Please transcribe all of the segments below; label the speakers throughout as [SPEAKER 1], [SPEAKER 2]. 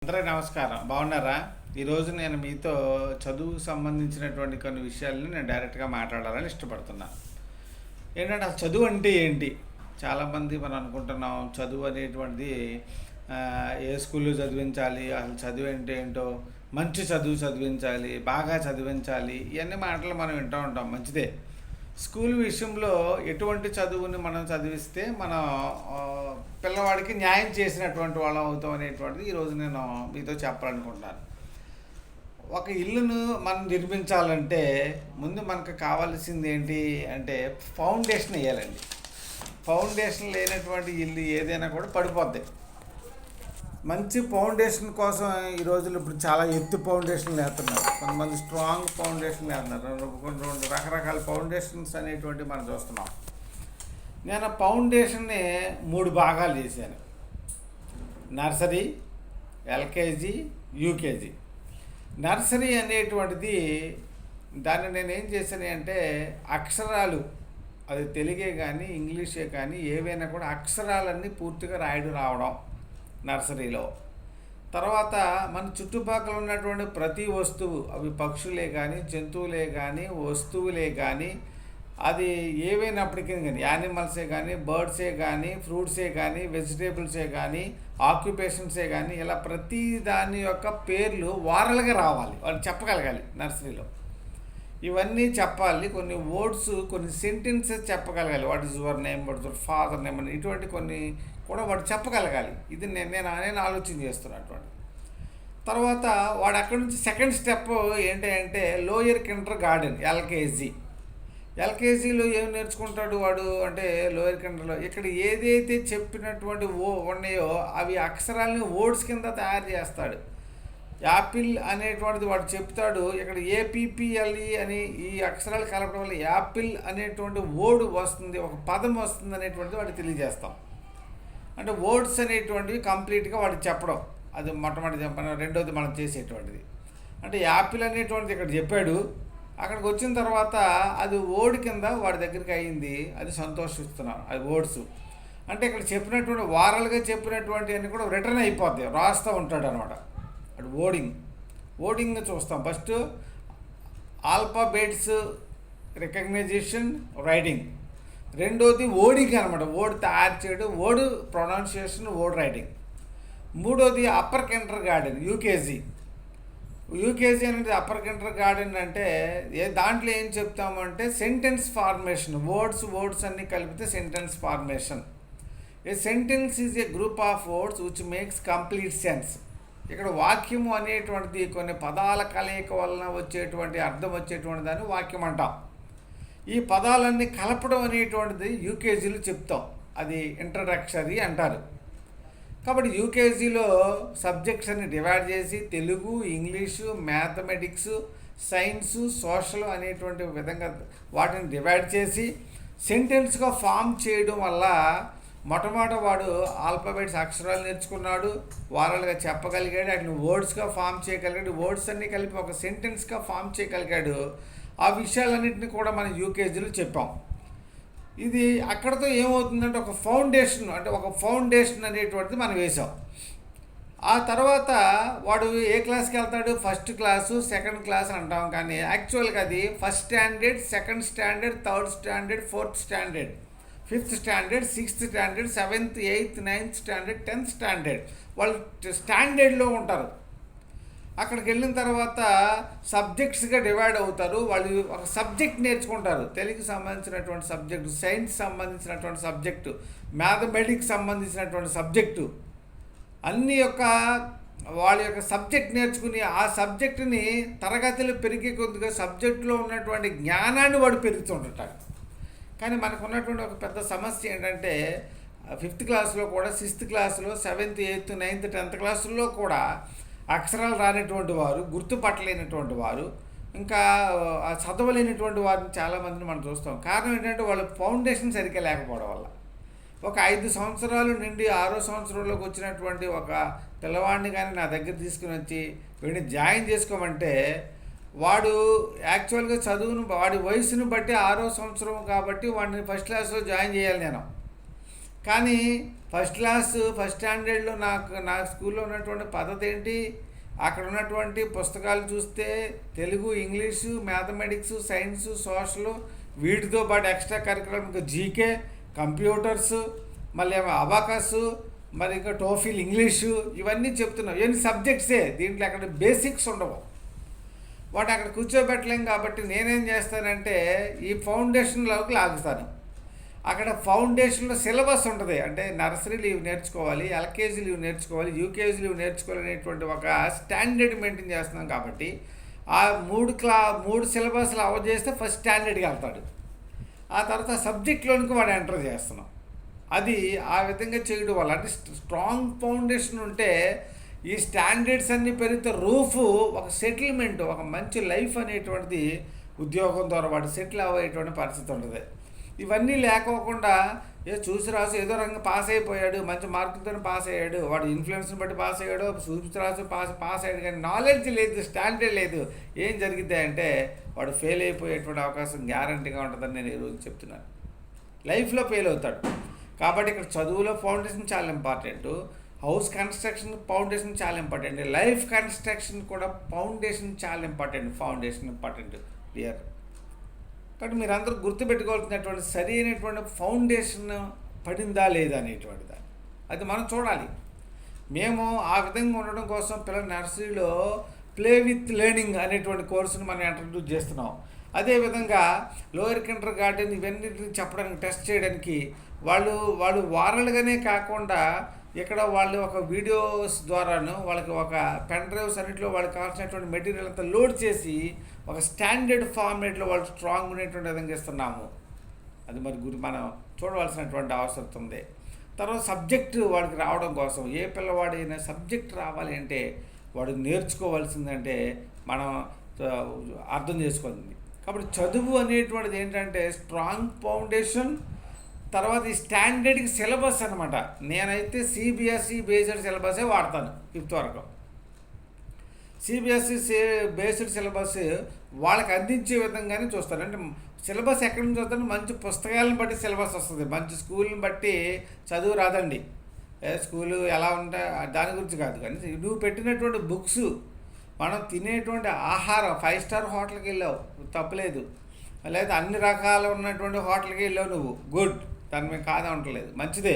[SPEAKER 1] అందరికీ నమస్కారం. బాగున్నారా? ఈరోజు నేను మీతో చదువుకు సంబంధించినటువంటి కొన్ని విషయాలని నేను డైరెక్ట్గా మాట్లాడాలని ఇష్టపడుతున్నాను. ఏంటంటే అసలు చదువు అంటే ఏంటి? చాలామంది మనం అనుకుంటున్నాం చదువు అనేటువంటిది ఏ స్కూల్లో చదివించాలి, అసలు చదువు అంటే ఏంటో, మంచి చదువు చదివించాలి, బాగా చదివించాలి, ఇవన్నీ మాటలు మనం వింటూ ఉంటాం. మంచిదే. స్కూల్ విషయంలో ఎటువంటి చదువుని మనం చదివిస్తే మనం పిల్లవాడికి న్యాయం చేసినటువంటి వాళ్ళం అవుతాం అనేటువంటిది ఈరోజు నేను మీతో చెప్పాలనుకుంటున్నాను. ఒక ఇల్లును మనం నిర్మించాలంటే ముందు మనకు కావాల్సింది ఏంటి అంటే ఫౌండేషన్ వేయాలండి. ఫౌండేషన్ లేనటువంటి ఇల్లు ఏదైనా కూడా పడిపోద్ది. మంచి ఫౌండేషన్ కోసం ఈ రోజుల్లో ఇప్పుడు చాలా ఎత్తు ఫౌండేషన్లు వేస్తున్నారు. కొంతమంది స్ట్రాంగ్ ఫౌండేషన్లు వేస్తున్నారు. రెండు రకరకాల ఫౌండేషన్స్ అనేటువంటివి మనం చూస్తున్నాం. నేను ఫౌండేషన్ని 3 భాగాలు చేశాను. Nursery, LKG, UKG. నర్సరీ అనేటువంటిది దాన్ని నేను ఏం చేశాను అంటే అక్షరాలు, అది తెలుగే కానీ ఇంగ్లీషే కానీ ఏవైనా కూడా అక్షరాలన్నీ పూర్తిగా రావడం నర్సరీలో. తర్వాత మన చుట్టుపక్కల ఉన్నటువంటి ప్రతి వస్తువు, అవి పక్షులే కానీ జంతువులే కానీ వస్తువులే కానీ అది ఏవైనప్పటికీ కానీ యానిమల్సే కానీ బర్డ్సే కానీ ఫ్రూట్సే కానీ వెజిటేబుల్సే కానీ ఆక్యుపేషన్సే కానీ ఇలా ప్రతి దాని యొక్క పేర్లు వారలుగా రావాలి, వాళ్ళు చెప్పగలగాలి నర్సరీలో. ఇవన్నీ చెప్పాలి. కొన్ని వర్డ్స్, కొన్ని సెంటెన్సెస్ చెప్పగలగాలి. What is your name, what is your father name అని ఇటువంటి కొన్ని కూడా వాడు చెప్పగలగాలి. ఇది నేను ఆలోచన చేస్తున్నటువంటి. తర్వాత వాడు అక్కడి నుంచి సెకండ్ స్టెప్ ఏంటి అంటే లోయర్ కిండర్ గార్డెన్, ఎల్కేజీ. ఎల్కేజీలో ఏం నేర్చుకుంటాడు వాడు అంటే లోయర్ కిండర్లో ఇక్కడ ఏదైతే చెప్పినటువంటి ఉన్నాయో అవి అక్షరాలని వర్డ్స్ కింద తయారు చేస్తాడు. యాపిల్ అనేటువంటిది వాడు చెప్తాడు. ఇక్కడ ఏపీపీఎల్ఈ అని ఈ అక్షరాలు కలపడం వల్ల యాపిల్ అనేటువంటి వర్డ్ వస్తుంది, ఒక పదం వస్తుంది అనేటువంటిది వాడికి తెలియజేస్తాం. అంటే వర్డ్స్ అనేటువంటివి కంప్లీట్గా వాడికి చెప్పడం, అది మొట్టమొదటి చెప్పడం. రెండోది మనం చేసేటువంటిది అంటే యాపిల్ అనేటువంటిది ఇక్కడ చెప్పాడు. అక్కడికి వచ్చిన తర్వాత అది వర్డ్ కింద వాడి దగ్గరికి అయ్యింది, అది సంతోషిస్తున్నాను. అది వర్డ్స్ అంటే ఇక్కడ చెప్పినటువంటి వారలుగా చెప్పినటువంటి అన్నీ కూడా రిటర్న్ అయిపోద్ది, రాస్తూ ఉంటాడు అనమాట. అది ఓడింగ్ చూస్తాం. First alphabets recognition, writing. రెండోది ఓడింగ్ అనమాట, వర్డ్ తయారు చేయడం, వర్డ్ ప్రొనౌన్సియేషన్, వర్డ్ రైటింగ్. మూడోది upper Kinder garden, UKG. UKG అనేది అప్పర్ కిండర్ గార్డెన్ అంటే దాంట్లో ఏం చెప్తామంటే సెంటెన్స్ ఫార్మేషన్, వర్డ్స్ అన్నీ కలిపితే sentence formation. A sentence is a group of words which makes complete sense. ఇక్కడ వాక్యము అనేటువంటిది కొన్ని పదాల కలయిక వలన వచ్చేటువంటి అర్థం వచ్చేటువంటి దాన్ని వాక్యం అంటాం. ఈ పదాలన్నీ కలపడం అనేటువంటిది యూకేజీలో చెప్తాం, అది ఇంట్రడక్షరీ అంటారు. కాబట్టి యూకేజీలో సబ్జెక్ట్స్ అన్ని డివైడ్ చేసి Telugu, English, mathematics, science, social అనేటువంటి విధంగా వాటిని డివైడ్ చేసి సెంటెన్స్గా ఫామ్ చేయడం వల్ల మొట్టమొదట వాడు ఆల్ఫాబెట్స్ అక్షరాలు నేర్చుకున్నాడు, వారాలుగా చెప్పగలిగాడు, వాటిని వర్డ్స్గా ఫామ్ చేయగలిగాడు, వర్డ్స్ అన్నీ కలిపి ఒక సెంటెన్స్గా ఫామ్ చేయగలిగాడు. ఆ విషయాలన్నింటినీ కూడా మనం యూకేజీలో చెప్పాం. ఇది అక్కడతో ఏమవుతుందంటే ఒక ఫౌండేషన్ అనేటువంటిది మనం వేసాం. ఆ తర్వాత వాడు ఏ క్లాస్కి వెళ్తాడు, ఫస్ట్ క్లాసు, సెకండ్ క్లాస్ అంటాం. కానీ యాక్చువల్గా అది first standard, second standard, third standard, fourth standard, fifth standard, sixth standard, seventh, eighth, ninth standard, 10th standard వాళ్ళు స్టాండర్డ్లో ఉంటారు. అక్కడికి వెళ్ళిన తర్వాత సబ్జెక్ట్స్గా డివైడ్ అవుతారు. వాళ్ళు ఒక సబ్జెక్ట్ నేర్చుకుంటారు. తెలుగుకి సంబంధించినటువంటి సబ్జెక్టు, సైన్స్ సంబంధించినటువంటి సబ్జెక్టు, మ్యాథమెటిక్స్ సంబంధించినటువంటి సబ్జెక్టు అన్ని వాళ్ళ యొక్క సబ్జెక్ట్ నేర్చుకుని ఆ సబ్జెక్టుని తరగతులు పెరిగే కొద్దిగా సబ్జెక్టులో ఉన్నటువంటి జ్ఞానాన్ని వాడు పెరుగుతుంటాడు. కానీ మనకు ఉన్నటువంటి ఒక పెద్ద సమస్య ఏంటంటే 5th క్లాస్లో కూడా, 6th క్లాస్లో, 7th, 8th, 9th, 10th క్లాసుల్లో కూడా అక్షరాలు రానటువంటి వారు, గుర్తుపట్టలేనటువంటి వారు, ఇంకా చదవలేనటువంటి వారిని చాలామందిని మనం చూస్తాం. కారణం ఏంటంటే వాళ్ళ ఫౌండేషన్ సరిగ్గా లేకపోవడం వల్ల. ఒక 5 సంవత్సరాలు నుండి 6వ సంవత్సరంలోకి వచ్చినటువంటి ఒక పిల్లవాడిని కానీ నా దగ్గర తీసుకుని వచ్చి వీడిని జాయిన్ చేసుకోమంటే వాడు యాక్చువల్గా చదువును వాడి వయసును బట్టి 6వ సంవత్సరం కాబట్టి వాడిని ఫస్ట్ క్లాస్లో జాయిన్ చేయాలి నేను. కానీ ఫస్ట్ క్లాస్ ఫస్ట్ స్టాండర్డ్లో నా స్కూల్లో ఉన్నటువంటి పద్ధతి ఏంటి, అక్కడ ఉన్నటువంటి పుస్తకాలు చూస్తే Telugu, English, mathematics, science, social, వీటితో పాటు ఎక్స్ట్రా కరికులం జీకే, కంప్యూటర్స్, మళ్ళీ అబాకస్, మరి ఇంకా టోఫిల్ ఇంగ్లీషు, ఇవన్నీ చెప్తున్నాం. ఇవన్నీ సబ్జెక్ట్సే, దీంట్లో అక్కడ బేసిక్స్ ఉండవు. వాటి అక్కడ కూర్చోబెట్టలేం. కాబట్టి నేనేం చేస్తానంటే ఈ ఫౌండేషన్లోకి లాగుతాను. అక్కడ ఫౌండేషన్లో సిలబస్ ఉంటుంది. అంటే నర్సరీ లీవ్ నేర్చుకోవాలి, ఎల్కేజీ లీవ్ నేర్చుకోవాలి, యూకేజీ లీవ్ నేర్చుకోవాలి అనేటువంటి ఒక స్టాండర్డ్ మెయింటైన్ చేస్తున్నాం. కాబట్టి ఆ మూడు సిలబస్లు అమలు చేస్తే ఫస్ట్ స్టాండర్డ్కి వెళ్తాడు. ఆ తర్వాత సబ్జెక్ట్లోనికి వాడు ఎంటర్ చేస్తున్నాం. అది ఆ విధంగా చేయడం వల్ల, అంటే స్ట్రాంగ్ ఫౌండేషన్ ఉంటే ఈ స్టాండర్డ్స్ అన్నీ పెరిగితే రూఫ్, ఒక సెటిల్మెంట్, ఒక మంచి లైఫ్ అనేటువంటిది ఉద్యోగం ద్వారా వాడు సెటిల్ అయ్యేటువంటి పరిస్థితి ఉంటుంది. ఇవన్నీ లేకోకుండా చూసి రాసి ఏదో రంగం పాస్ అయిపోయాడు, మంచి మార్కులతో పాస్ అయ్యాడు, వాడు ఇన్ఫ్లుయెన్స్ని బట్టి పాస్ అయ్యాడు, చూసి రాసి పాస్ అయ్యాడు, కానీ నాలెడ్జ్ లేదు, స్టాండర్డ్ లేదు. ఏం జరిగిద్ది అంటే వాడు ఫెయిల్ అయిపోయేటువంటి అవకాశం గ్యారంటీగా ఉంటుందని నేను ఈరోజు చెప్తున్నాను. లైఫ్లో ఫెయిల్ అవుతాడు. కాబట్టి ఇక్కడ చదువులో ఫౌండేషన్ చాలా ఇంపార్టెంట్, హౌస్ కన్స్ట్రక్షన్ ఫౌండేషన్ చాలా ఇంపార్టెంట్, లైఫ్ కన్స్ట్రక్షన్ కూడా ఫౌండేషన్ చాలా ఇంపార్టెంట్. Foundation important clear. కాబట్టి మీరు అందరూ గుర్తుపెట్టుకోవాల్సినటువంటి సరి అయినటువంటి ఫౌండేషన్ పడిందా లేదా అనేటువంటిది అది మనం చూడాలి. మేము ఆ విధంగా ఉండడం కోసం పిల్లల నర్సరీలో ప్లే విత్ లెర్నింగ్ అనేటువంటి కోర్సును మనం ఇంట్రడ్యూస్ చేస్తున్నాం. అదేవిధంగా లోయర్ కిండర్ గార్డెన్ ఇవన్నీ చెప్పడానికి, టెస్ట్ చేయడానికి వాళ్ళు వారాలుగానే కాకుండా ఇక్కడ వాళ్ళు ఒక వీడియోస్ ద్వారాను వాళ్ళకి ఒక పెన్ డ్రైవ్స్ అన్నింటిలో వాళ్ళకి కావాల్సినటువంటి మెటీరియల్ అంతా లోడ్ చేసి ఒక స్టాండర్డ్ ఫార్మేట్లో వాళ్ళు స్ట్రాంగ్ ఉండేటువంటి విధంగా ఇస్తున్నాము. అది మరి మనం చూడవలసినటువంటి అవసరం ఉంది. తర్వాత సబ్జెక్టు వాడికి రావడం కోసం, ఏ పిల్లవాడైనా సబ్జెక్ట్ రావాలి అంటే వాడు నేర్చుకోవాల్సిందంటే మనం అర్థం చేసుకోవాలి. కాబట్టి చదువు అనేటువంటిది ఏంటంటే స్ట్రాంగ్ ఫౌండేషన్, తర్వాత ఈ స్టాండర్డ్కి సిలబస్ అనమాట. నేనైతే సిబిఎస్ఈ బేస్డ్ సిలబసే వాడతాను 5th వరకు. సిబిఎస్ఈ బేస్డ్ సిలబస్ వాళ్ళకి అందించే విధంగానే చూస్తాను. అంటే సిలబస్ ఎక్కడి నుంచి వస్తుందంటే మంచి పుస్తకాలను బట్టి సిలబస్ వస్తుంది, మంచి స్కూల్ని బట్టి చదువు రాదండి. స్కూలు ఎలా ఉంటాయి దాని గురించి కాదు, కానీ నువ్వు పెట్టినటువంటి బుక్స్, మనం తినేటువంటి ఆహారం, 5 స్టార్ హోటల్కి వెళ్ళావు తప్పలేదు, లేదా అన్ని రకాలు ఉన్నటువంటి హోటల్కి వెళ్ళావు నువ్వు, గుడ్, దాని మీద కాదంటలేదు, మంచిదే.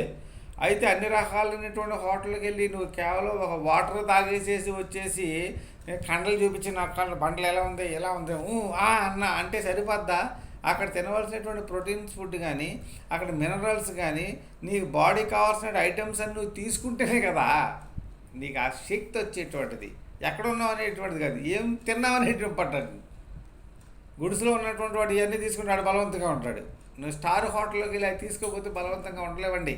[SPEAKER 1] అయితే అన్ని రకాలైనటువంటి హోటల్కి వెళ్ళి నువ్వు కేవలం ఒక వాటర్ తాగేసేసి వచ్చేసి కండలు చూపించి నా కళ్ళు బండలు ఎలా ఉంది అన్న అంటే సరిపోద్దా? అక్కడ తినవలసినటువంటి ప్రోటీన్స్ ఫుడ్ కానీ, అక్కడ మినరల్స్ కానీ, నీకు బాడీ కావాల్సిన ఐటమ్స్ అని నువ్వు తీసుకుంటేనే కదా నీకు ఆ శక్తి వచ్చేటువంటిది. ఎక్కడ ఉన్నావు అనేటువంటిది కాదు, ఏం తిన్నావు అనేటువంటి పట్టాడు. గుడిసెలో ఉన్నటువంటి వాడు ఇవన్నీ తీసుకుంటాడు, బలవంతంగా ఉంటాడు. నువ్వు స్టార్ హోటల్లోకి ఇలా తీసుకోకపోతే బలవంతంగా ఉండలేవండి.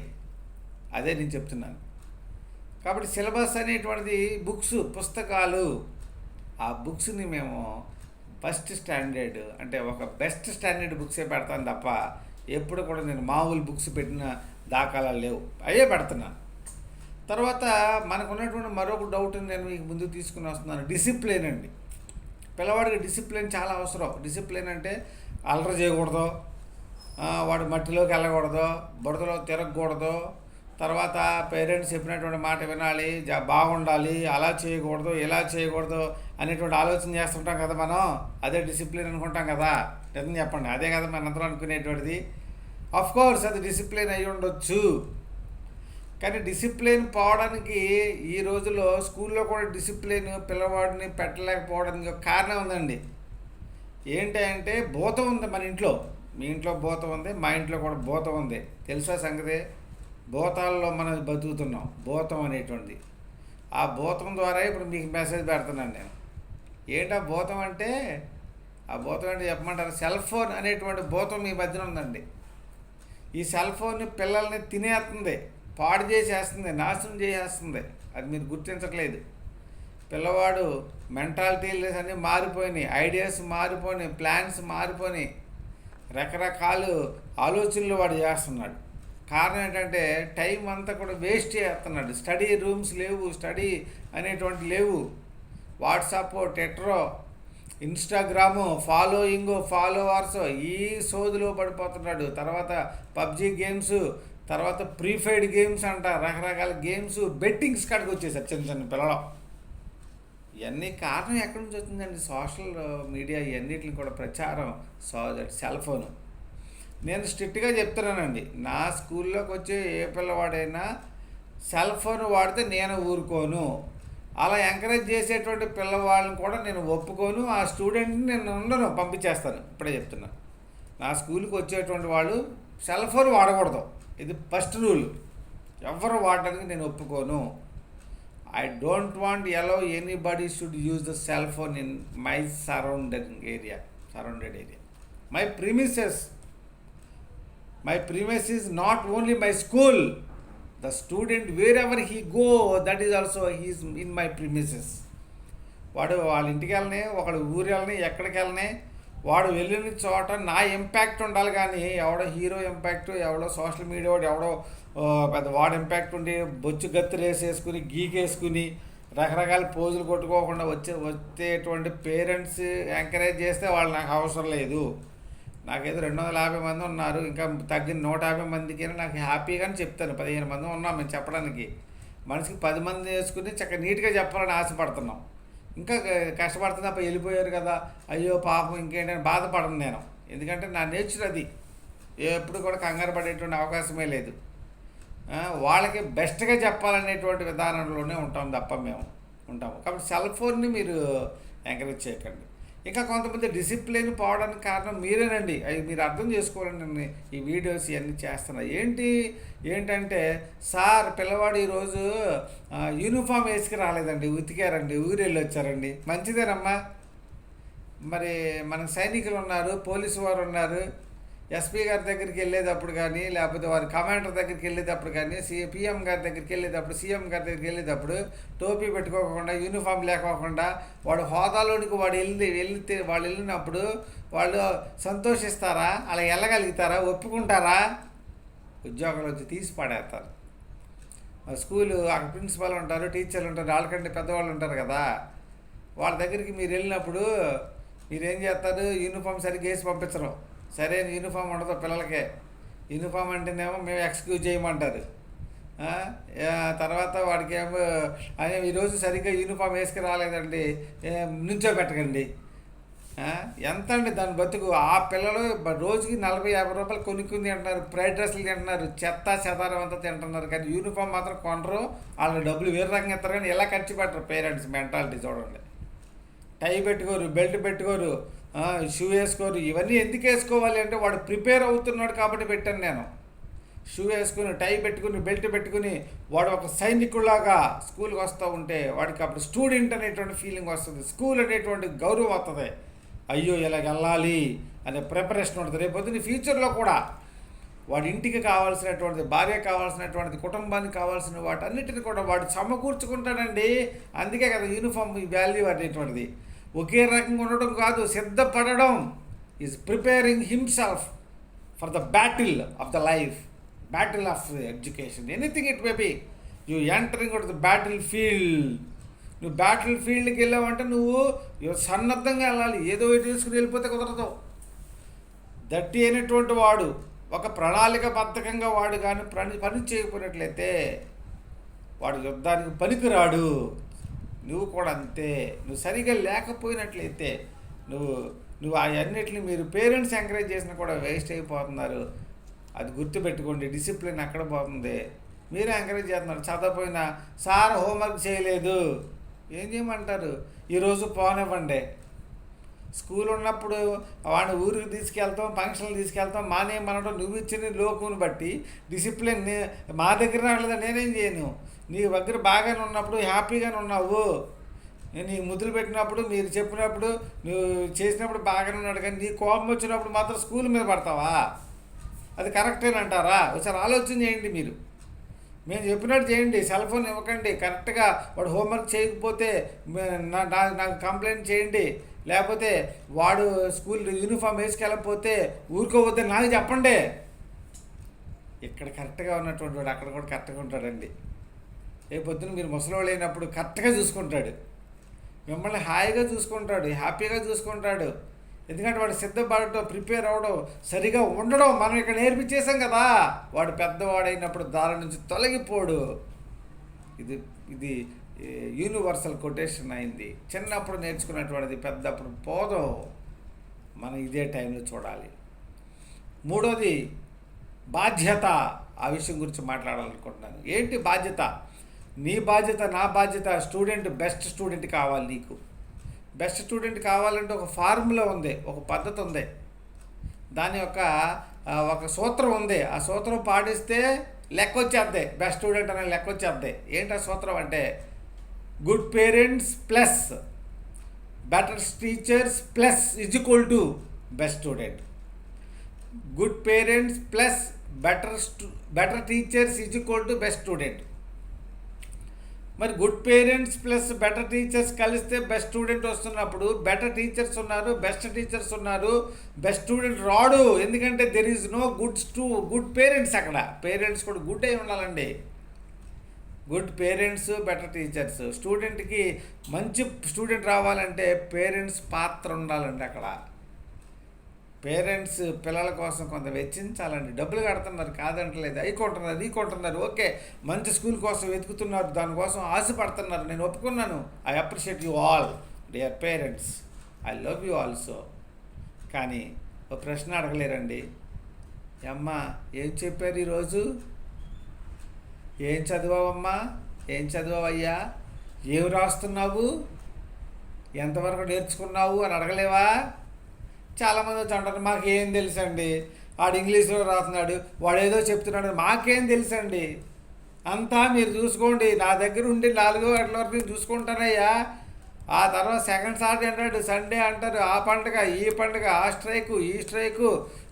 [SPEAKER 1] అదే నేను చెప్తున్నాను. కాబట్టి సిలబస్ అనేటువంటిది బుక్స్, పుస్తకాలు, ఆ బుక్స్ని మేము ఫస్ట్ స్టాండర్డ్ అంటే ఒక బెస్ట్ స్టాండర్డ్ బుక్సే పెడతాను తప్ప ఎప్పుడు కూడా నేను మామూలు బుక్స్ పెట్టిన దాఖలాలు లేవు, అయ్యే పెడుతున్నాను. తర్వాత మనకు ఉన్నటువంటి మరొక డౌట్ నేను మీకు ముందుకు తీసుకుని వస్తున్నాను, డిసిప్లిన్ అండి. పిల్లవాడికి డిసిప్లిన్ చాలా అవసరం. డిసిప్లిన్ అంటే అల్లరి చేయకూడదు, వాడు మట్టిలోకి వెళ్ళకూడదు, బురదలో తిరగకూడదు, తర్వాత పేరెంట్స్ చెప్పినటువంటి మాట వినాలి, బాగుండాలి, అలా చేయకూడదు, ఇలా చేయకూడదు అనేటువంటి ఆలోచన చేస్తుంటాం కదా మనం. అదే డిసిప్లిన్ అనుకుంటాం కదా, నిజం చెప్పండి, అదే కదా మనందరం అనుకునేటువంటిది. కోర్స్ అది డిసిప్లిన్ అయి ఉండొచ్చు, కానీ డిసిప్లిన్ పోవడానికి ఈ రోజుల్లో స్కూల్లో కూడా డిసిప్లిన్ పిల్లవాడిని పెట్టలేకపోవడానికి ఒక కారణం ఉందండి. ఏంటంటే భూతం ఉంది మన ఇంట్లో. మీ ఇంట్లో భూతం ఉంది, మా ఇంట్లో కూడా భూతం ఉంది, తెలుసా సంగతి? భూతాల్లో మనం బతుకుతున్నాం, భూతం అనేటువంటిది. ఆ భూతం ద్వారా ఇప్పుడు మీకు మెసేజ్ పెడుతున్నాను నేను. ఏంటా భూతం అంటే? ఆ భూతం అంటే చెప్పమంటారు, సెల్ ఫోన్ అనేటువంటి భూతం మీ మధ్యన ఉందండి. ఈ సెల్ ఫోన్ని పిల్లల్ని తినేస్తుంది, పాడు చేసేస్తుంది, నాశనం చేసేస్తుంది. అది మీరు గుర్తించట్లేదు. పిల్లవాడు మెంటాలిటీలు అన్నీ మారిపోయినాయి, ఐడియాస్ మారిపోయినాయి, ప్లాన్స్ మారిపోయినాయి, రకరకాల ఆలోచనలు వాడు చేస్తున్నాడు. కారణం ఏంటంటే టైం అంతా కూడా వేస్ట్ చేస్తున్నాడు. స్టడీ రూమ్స్ లేవు, స్టడీ అనేటువంటి లేవు. వాట్సాప్, ట్విట్టరో, ఇన్స్టాగ్రాము, ఫాలోవర్స్, ఈ సోదులో పడిపోతున్నాడు. తర్వాత పబ్జీ గేమ్స్, తర్వాత ప్రీఫైడ్ గేమ్స్ అంట, రకరకాల గేమ్స్, బెట్టింగ్స్ కాడికి వచ్చేసారు చిన్న చిన్న పిల్లలు. ఇవన్నీ కారణం ఎక్కడి నుంచి వచ్చిందండి? సోషల్ మీడియా ఇవన్నిటిని కూడా ప్రచారం, సెల్ ఫోను. నేను స్ట్రిక్ట్గా చెప్తున్నానండి, నా స్కూల్లోకి వచ్చే ఏ పిల్లవాడైనా సెల్ ఫోన్ వాడితే నేను ఊరుకోను. అలా ఎంకరేజ్ చేసేటువంటి పిల్లవాళ్ళని కూడా నేను ఒప్పుకోను. ఆ స్టూడెంట్ని నేను ఉండను, పంపించేస్తాను. ఇప్పుడే చెప్తున్నా, నా స్కూల్కి వచ్చేటువంటి వాళ్ళు సెల్ ఫోన్ వాడకూడదు. ఇది ఫస్ట్ రూల్. ఎవరు వాడడానికి నేను ఒప్పుకోను. I don't want allow anybody should use the cell phone in my surrounded area. My premise is not only my school. The student, wherever he go, that is also he is in my premises. వాడు వాళ్ళ ఇంటికి వెళ్ళని, ఒకడు ఊరు వెళ్ళని, ఎక్కడికి వెళ్ళని, వాడు వెళ్ళిన చోట నా ఇంపాక్ట్ ఉండాలి. కానీ ఎవడో హీరో ఇంపాక్ట్, ఎవడో సోషల్ మీడియా వాడు, ఎవడో పెద్ద వాడు ఇంపాక్ట్ ఉండి బొచ్చు గత్తు వేసేసుకుని గీకేసుకుని రకరకాల పోజులు కొట్టుకోకుండా వచ్చేటువంటి పేరెంట్స్ ఎంకరేజ్ చేస్తే వాళ్ళు నాకు అవసరం లేదు. నాకేదో 250 మంది ఉన్నారు, ఇంకా తగ్గిన 150 మందికి నాకు హ్యాపీగానే చెప్తాను. 15 మంది ఉన్నాం మేము చెప్పడానికి. మనిషికి 10 మంది వేసుకుని చక్కగా నీట్గా చెప్పాలని ఆశపడుతున్నాం. ఇంకా కష్టపడుతున్నప్ప వెళ్ళిపోయారు కదా, అయ్యో పాపం ఇంకేంటని బాధపడను నేను. ఎందుకంటే నా నేచర్ అది. ఎప్పుడు కూడా కంగారు పడేటువంటి అవకాశమే లేదు. వాళ్ళకి బెస్ట్గా చెప్పాలనేటువంటి విధానంలోనే ఉంటాం తప్ప మేము ఉంటాము. కాబట్టి సెల్ ఫోన్ని మీరు ఎంకరేజ్ చేయకండి. ఇంకా కొంతమంది డిసిప్లిన్ పోవడానికి కారణం మీరేనండి. అవి మీరు అర్థం చేసుకోవాలని నేను ఈ వీడియోస్ ఇవన్నీ చేస్తున్నా. ఏంటంటే సార్ పిల్లవాడు ఈరోజు యూనిఫామ్ వేసుకు రాలేదండి, ఉతికారండి, ఊరు వెళ్ళి వచ్చారండి. మంచిదేనమ్మా. మరి మనకు సైనికులు ఉన్నారు, పోలీసు వారు ఉన్నారు. ఎస్పీ గారి దగ్గరికి వెళ్ళేటప్పుడు కానీ, లేకపోతే వారి కమాండర్ దగ్గరికి వెళ్ళేటప్పుడు కానీ, పిఎం గారి దగ్గరికి వెళ్ళేటప్పుడు, సీఎం గారి దగ్గరికి వెళ్ళేటప్పుడు టోపీ పెట్టుకోకుండా, యూనిఫామ్ లేకోకుండా వాడు హోదాలోనికి వాళ్ళు వెళ్ళినప్పుడు వాళ్ళు సంతోషిస్తారా? అలా వెళ్ళగలుగుతారా? ఒప్పుకుంటారా? ఉద్యోగాలు వచ్చి తీసి పడేస్తారు. స్కూలు అక్కడ ప్రిన్సిపాల్ ఉంటారు, టీచర్లు ఉంటారు, వాళ్ళకంటే పెద్దవాళ్ళు ఉంటారు కదా, వాళ్ళ దగ్గరికి మీరు వెళ్ళినప్పుడు మీరేం చేస్తారు? యూనిఫామ్ సరిగ్గా వేసి పంపించరు. సరైన యూనిఫామ్ ఉండదు పిల్లలకే. యూనిఫామ్ అంటేనేమో మేము ఎక్స్క్యూజ్ చేయమంటారు. తర్వాత వాడికి ఏమో ఈరోజు సరిగ్గా యూనిఫామ్ వేసుకు రాలేదండి, నుంచోబెట్టకండి. ఎంత అండి దాని బతుకు? ఆ పిల్లలు రోజుకి 40-50 రూపాయలు కొనుక్కుంది తింటున్నారు, ఫ్రైడ్ రైస్లు తింటున్నారు, చెత్త చెదారం అంతా తింటున్నారు. కానీ యూనిఫామ్ మాత్రం కొనరు. వాళ్ళు డబ్బులు వేరే రకంగా ఇస్తారు, కానీ ఎలా ఖర్చు పెట్టరు. పేరెంట్స్ మెంటాలిటీ చూడండి. టై పెట్టుకోరు, బెల్ట్ పెట్టుకోరు, షూ వేసుకోరు. ఇవన్నీ ఎందుకు వేసుకోవాలి అంటే వాడు ప్రిపేర్ అవుతున్నాడు కాబట్టి పెట్టాను నేను. షూ వేసుకుని, టై పెట్టుకుని, బెల్ట్ పెట్టుకుని వాడు ఒక సైనికుల్లాగా స్కూల్కి వస్తూ ఉంటే వాడికి అప్పుడు స్టూడెంట్ అనేటువంటి ఫీలింగ్ వస్తుంది, స్కూల్ అనేటువంటి గౌరవం వస్తుంది. అయ్యో ఇలాగ వెళ్ళాలి అనే ప్రిపరేషన్ ఉంటుంది. రేపొద్దున ఫ్యూచర్లో కూడా వాడి ఇంటికి కావాల్సినటువంటిది, భార్య కావాల్సినటువంటిది, కుటుంబానికి కావాల్సిన వాటన్నిటిని కూడా వాడు సమకూర్చుకుంటాడండి. అందుకే కదా యూనిఫామ్ వాల్యూ అనేటువంటిది. ఒకే రకంగా ఉండడం కాదు, సిద్ధపడడం. Is preparing himself for the battle of the life, battle of education, anything it may be. You entering out the battle field. నువ్వు బ్యాటిల్ ఫీల్డ్కి వెళ్ళావంటే నువ్వు సన్నద్ధంగా వెళ్ళాలి. ఏదో తీసుకుని వెళ్ళిపోతే కుదరదు. దట్టి అయినటువంటి వాడు, ఒక ప్రణాళికబద్ధకంగా వాడు కానీ పని చేయకపోయినట్లయితే వాడు యుద్ధానికి పనికిరాడు. నువ్వు కూడా అంతే. నువ్వు సరిగా లేకపోయినట్లయితే నువ్వు అవన్నిటిని మీరు పేరెంట్స్ ఎంకరేజ్ చేసినా కూడా వేస్ట్ అయిపోతున్నారు. అది గుర్తుపెట్టుకోండి. డిసిప్లిన్ ఎక్కడ పోతుంది? మీరే ఎంకరేజ్ చేస్తున్నారు. చదవపోయినా సార్ హోంవర్క్ చేయలేదు, ఏం చేయమంటారు? ఈరోజు పోనివ్వండి. స్కూల్ ఉన్నప్పుడు వాడిని ఊరికి తీసుకెళ్తాం, ఫంక్షన్లు తీసుకెళ్తాం, మానేయమనడం. నువ్వు ఇచ్చిన లోకుని బట్టి డిసిప్లిన్ మా దగ్గర రాలేదా? నేనేం చేయను. నీ దగ్గర బాగానే ఉన్నప్పుడు హ్యాపీగానే ఉన్నావు. నీకు ముద్దులు పెట్టినప్పుడు, మీరు చెప్పినప్పుడు, నువ్వు చేసినప్పుడు బాగానే ఉన్నాడు. కానీ నీ కోపం వచ్చినప్పుడు మాత్రం స్కూల్ మీద పడతావా? అది కరెక్టేనంటారా? ఒకసారి ఆలోచన చేయండి. మీరు మేము చెప్పినట్టు చేయండి. సెల్ ఫోన్ ఇవ్వకండి. కరెక్ట్గా వాడు హోంవర్క్ చేయకపోతే నాకు కంప్లైంట్ చేయండి. లేకపోతే వాడు స్కూల్ యూనిఫామ్ వేసుకెళ్ళకపోతే ఊరుకోవద్దని నాకు చెప్పండి. ఇక్కడ కరెక్ట్గా ఉన్నటువంటి వాడు అక్కడ కూడా కరెక్ట్గా ఉంటాడండి. రేపొద్దున మీరు ముసలివాళ్ళు అయినప్పుడు కరెక్ట్గా చూసుకుంటాడు, మిమ్మల్ని హాయిగా చూసుకుంటాడు, హ్యాపీగా చూసుకుంటాడు. ఎందుకంటే వాడు సిద్ధపడటం, ప్రిపేర్ అవ్వడం, సరిగా ఉండడం మనం ఇక్కడ నేర్పించేసాం కదా. వాడు పెద్దవాడైనప్పుడు దాని నుంచి తొలగిపోడు. ఇది ఇది యూనివర్సల్ కొటేషన్ అయింది. చిన్నప్పుడు నేర్చుకున్నటువంటిది పెద్దప్పుడు పోదు. మనం ఇదే టైంలో చూడాలి. మూడోది బాధ్యత. ఆ విషయం గురించి మాట్లాడాలనుకుంటున్నాను. ఏంటి బాధ్యత? నీ బాధ్యత, నా బాధ్యత. స్టూడెంట్, బెస్ట్ స్టూడెంట్ కావాలి నీకు. బెస్ట్ స్టూడెంట్ కావాలంటే ఒక ఫార్ములా ఉంది, ఒక పద్ధతి ఉంది, దాని యొక్క ఒక సూత్రం ఉంది. ఆ సూత్రం పాటిస్తే లెక్క వచ్చేద్ది, బెస్ట్ స్టూడెంట్ అనే లెక్క వచ్చేద్ది. ఏంటి ఆ సూత్రం అంటే, good parents plus better teachers plus is equal to best student. Good parents plus better teachers is equal to best student. మరి good parents plus better teachers కలిస్తే బెస్ట్ స్టూడెంట్ వస్తున్నప్పుడు బెటర్ టీచర్స్ ఉన్నారు, బెస్ట్ టీచర్స్ ఉన్నారు, best student రాడు. ఎందుకంటే there is no good parents. అక్కడ parents కూడా good అయి ఉండాలండి. Good parents, better teachers. స్టూడెంట్కి మంచి స్టూడెంట్ రావాలంటే పేరెంట్స్ పాత్ర ఉండాలండి. అక్కడ పేరెంట్స్ పిల్లల కోసం కొంత వెచ్చించాలండి. డబ్బులు కడుతున్నారు, కాదంటలేదు. అవి కొంటున్నారు, ఓకే. మంచి స్కూల్ కోసం వెతుకుతున్నారు, దానికోసం ఆశపడుతున్నారు, నేను ఒప్పుకున్నాను. I appreciate you all dear parents, I love you also. కానీ ఒక ప్రశ్న అడగలేరండి. అమ్మా ఏం చెప్పారు ఈరోజు? ఏం చదివావమ్మా? ఏం చదివావయ్యా? ఏం రాస్తున్నావు? ఎంతవరకు నేర్చుకున్నావు అని అడగలేవా? చాలామంది వచ్చి అంటారు, మాకేం తెలుసండి, వాడు ఇంగ్లీష్లో రాస్తున్నాడు, వాడు ఏదో చెప్తున్నాడు, మాకేం తెలుసండి. అంతా మీరు చూసుకోండి. నా దగ్గర ఉండి 4 గంటల వరకు నేను చూసుకుంటానయ్యా. ఆ తర్వాత సెకండ్ సాటర్డే అంటాడు, సండే అంటారు, ఆ పండుగ ఈ పండుగ, ఆ స్ట్రైకు ఈ స్ట్రైకు,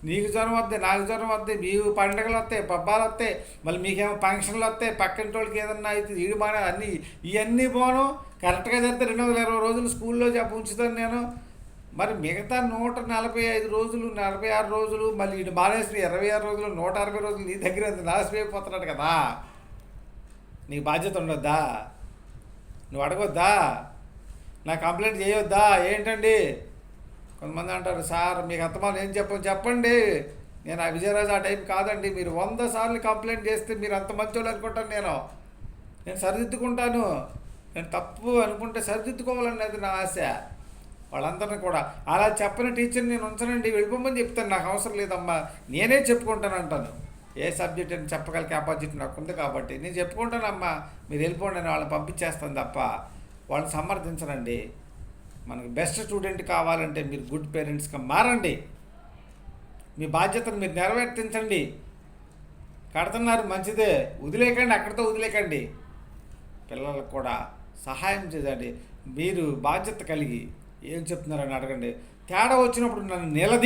[SPEAKER 1] నీకు జ్వరం వద్దే, నాకు జ్వరం వద్దే, మీకు పండుగలు వస్తాయి, పబ్బాలు వస్తాయి, మళ్ళీ మీకేమో ఫంక్షన్లు వస్తాయి, పక్కింటి వాళ్ళకి ఏదన్నా అయితే ఈడు బాగా అన్నీ ఇవన్నీ పోను. కరెక్ట్గా జరిగితే 220 రోజులు స్కూల్లో ఉంచుతాను నేను. మరి మిగతా 145 రోజులు, 46 రోజులు, మళ్ళీ ఇటు మానేసిన 26 రోజులు, 160 రోజులు నీ దగ్గర నాశమైపోతున్నాడు కదా. నీకు బాధ్యత ఉండొద్దా? నువ్వు అడగొద్దా? నా కంప్లైంట్ చేయొద్దా? ఏంటండి కొంతమంది అంటారు, సార్ మీకు అత్తమాలు ఏం చెప్పండి. నేను ఆ విజయరాజు ఆ టైం కాదండి. మీరు 100 సార్లు కంప్లైంట్ చేస్తే మీరు అంత మంచోళ్ళు అనుకుంటాను. నేను సరిదిద్దుకుంటాను. నేను తప్పు అనుకుంటే సరిదిద్దుకోవాలండి, అది నా ఆశ. వాళ్ళందరినీ కూడా అలా చెప్పని టీచర్ని నేను ఉంచనండి, వెళ్ళిపోమని చెప్తాను. నాకు అవసరం లేదమ్మా, నేనే చెప్పుకుంటాను అంటాను. ఏ సబ్జెక్ట్ అని చెప్పగల కెపాసిటీ నాకు ఉంది కాబట్టి నేను చెప్పుకుంటానమ్మా, మీరు వెళ్ళిపోండి అని వాళ్ళని పంపించేస్తాను తప్ప వాళ్ళని సమర్థించనండి. మనకు బెస్ట్ స్టూడెంట్ కావాలంటే మీరు గుడ్ పేరెంట్స్గా మారండి. మీ బాధ్యతను మీరు నెరవేర్తించండి. కడుతున్నారు మంచిదే, వదిలేకండి, అక్కడితో వదిలేకండి. పిల్లలకు కూడా సహాయం చేయండి. మీరు బాధ్యత కలిగి ఏం చెప్తున్నారని అడగండి. తేడా వచ్చినప్పుడు నన్ను నిలదీ